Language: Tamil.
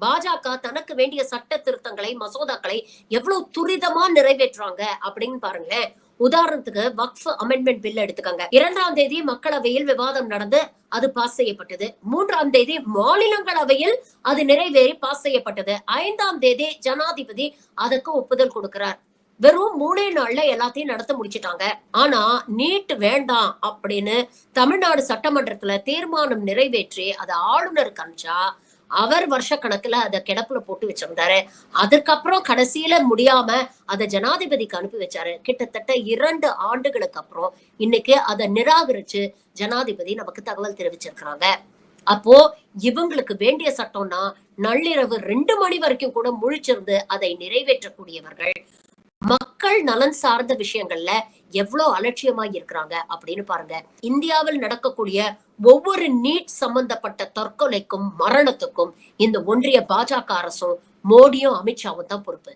பாஜக தனக்கு வேண்டிய சட்ட திருத்தங்களை மசோதாக்களை எவ்வளவு துரிதமா நிறைவேற்றுறாங்க அப்படின்னு பாருங்களேன். உதாரணத்துக்கு வக்ஃப் அமெண்ட்மெண்ட் பில் எடுத்துக்கங்க. 2ஆம் தேதி மக்களவையில் விவாதம் நடந்து அது பாஸ் செய்யப்பட்டது. 3ஆம் தேதி மாநிலங்களவையில் அது நிறைவேறி பாஸ் செய்யப்பட்டது. 5ஆம் தேதி ஜனாதிபதி அதற்கு ஒப்புதல் கொடுக்கிறார். வெறும் 3 நாள்ல எல்லாத்தையும் நடத்த முடிச்சிட்டாங்க. ஆனா நீட் வேண்டாம் அப்படின்னு தமிழ்நாடு சட்டமன்றத்துல தீர்மானம் நிறைவேற்றி அதை ஆளுநருக்கு அனுப்பிச்சா அவர் வருஷ கணக்குல அத கிடப்புல போட்டு வச்சிருந்தாரு. அதுக்கப்புறம் கடைசியில முடியாம அத ஜனாதிபதிக்கு அனுப்பி வச்சாரு. கிட்டத்தட்ட 2 ஆண்டுகளுக்கு அப்புறம் இன்னைக்கு அதை நிராகரிச்சு ஜனாதிபதி நமக்கு தகவல் தெரிவிச்சிருக்கிறாங்க. அப்போ இவங்களுக்கு வேண்டிய சட்டம்னா நள்ளிரவு 2 மணி வரைக்கும் கூட முழிச்சிருந்து அதை நிறைவேற்றக்கூடியவர்கள் மக்கள் நலன் சார்ந்த விஷயங்கள்ல எவ்வளவு அலட்சியமா இருக்கிறாங்க அப்படின்னு பாருங்க. இந்தியாவில் நடக்கக்கூடிய ஒவ்வொரு நீட் சம்பந்தப்பட்ட தற்கொலைக்கும் மரணத்துக்கும் இந்த ஒன்றிய பாஜக அரசும் மோடியும் அமித்ஷாவும் தான் பொறுப்பு.